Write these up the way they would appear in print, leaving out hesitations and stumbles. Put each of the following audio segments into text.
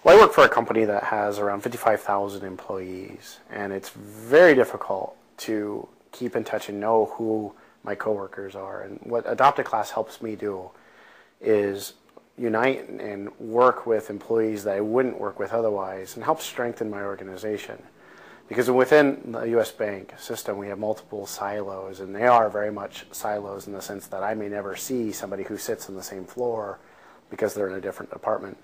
Well, I work for a company that has around 55,000 employees, and it's very difficult to keep in touch and know who my coworkers are. And what Adopt a Class helps me do is unite and work with employees that I wouldn't work with otherwise, and help strengthen my organization. Because within the U.S. bank system, we have multiple silos, and they are very much silos in the sense that I may never see somebody who sits on the same floor because they're in a different department.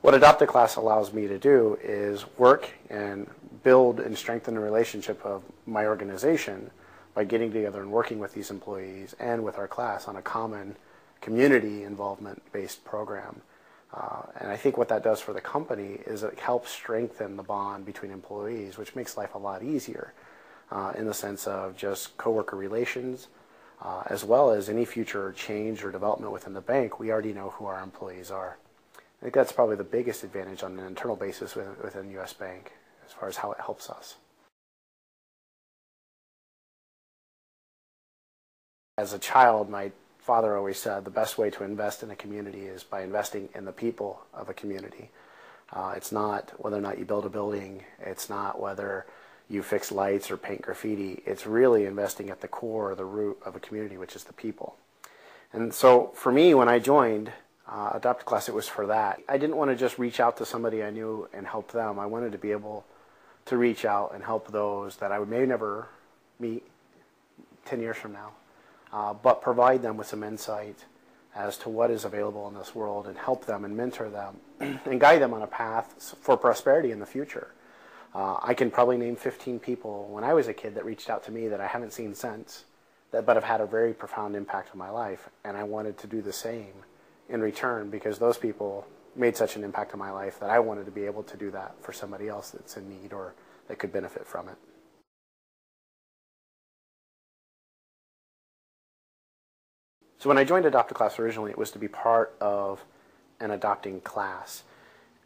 What Adopt a Class allows me to do is work and build and strengthen the relationship of my organization by getting together and working with these employees and with our class on a common community involvement-based program. And I think what that does for the company is it helps strengthen the bond between employees, which makes life a lot easier in the sense of just coworker relations, as well as any future change or development within the bank. We already know who our employees are. I think that's probably the biggest advantage on an internal basis within U.S. Bank as far as how it helps us. As a child, my father always said the best way to invest in a community is by investing in the people of a community. It's not whether or not you build a building. It's not whether you fix lights or paint graffiti. It's really investing at the core or the root of a community, which is the people. And so for me, when I joined Adopt a Class, it was for that. I didn't want to just reach out to somebody I knew and help them. I wanted to be able to reach out and help those that I would maybe never meet 10 years from now, but provide them with some insight as to what is available in this world and help them and mentor them and guide them on a path for prosperity in the future. I can probably name 15 people when I was a kid that reached out to me that I haven't seen since, but have had a very profound impact on my life, and I wanted to do the same in return because those people made such an impact on my life that I wanted to be able to do that for somebody else that's in need or that could benefit from it. So when I joined Adopt a Class originally, it was to be part of an adopting class.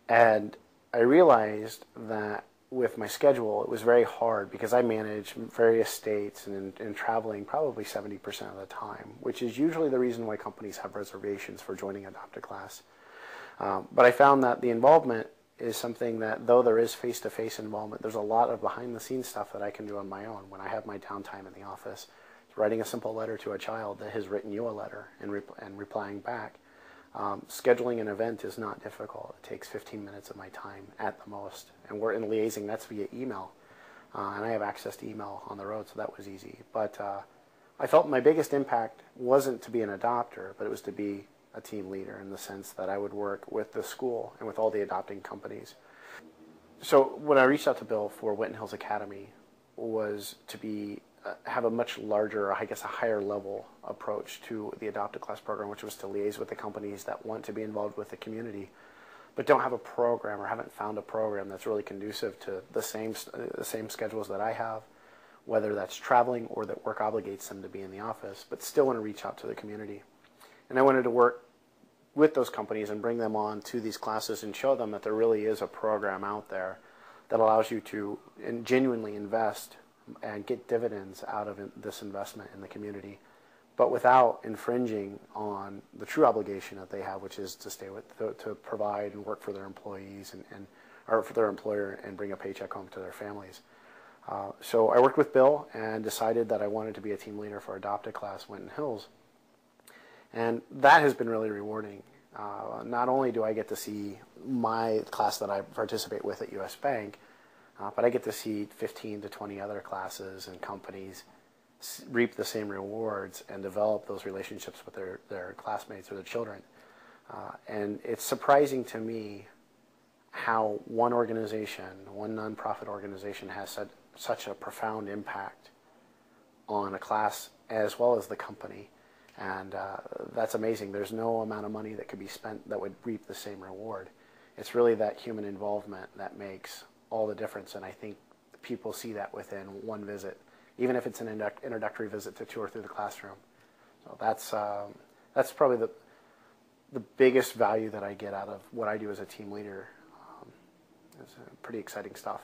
And I realized that with my schedule, it was very hard because I manage various states and traveling probably 70% of the time, which is usually the reason why companies have reservations for joining Adopt a Class. But I found that the involvement is something that, though there is face-to-face involvement, there's a lot of behind-the-scenes stuff that I can do on my own when I have my downtime in the office. Writing a simple letter to a child that has written you a letter and replying back. Scheduling an event is not difficult. It takes 15 minutes of my time at the most. And we're in liaising, that's via email. And I have access to email on the road, so that was easy. But I felt my biggest impact wasn't to be an adopter, but it was to be a team leader in the sense that I would work with the school and with all the adopting companies. So when I reached out to Bill for Winton Hills Academy was to have a much larger, I guess a higher level approach to the Adopt a Class program, which was to liaise with the companies that want to be involved with the community, but don't have a program or haven't found a program that's really conducive to the same schedules that I have, whether that's traveling or that work obligates them to be in the office, but still want to reach out to the community. And I wanted to work with those companies and bring them on to these classes and show them that there really is a program out there that allows you to genuinely invest and get dividends out of this investment in the community, but without infringing on the true obligation that they have, which is to to provide and work for their employees or for their employer and bring a paycheck home to their families. So I worked with Bill and decided that I wanted to be a team leader for Adopt a Class Winton Hills, and that has been really rewarding. Not only do I get to see my class that I participate with at U.S. Bank, but I get to see 15 to 20 other classes and companies reap the same rewards and develop those relationships with their classmates or their children. And it's surprising to me how one organization, one nonprofit organization has such a profound impact on a class as well as the company. And that's amazing. There's no amount of money that could be spent that would reap the same reward. It's really that human involvement that makes all the difference, and I think people see that within one visit, even if it's an introductory visit to tour through the classroom. So that's probably the biggest value that I get out of what I do as a team leader. It's pretty exciting stuff.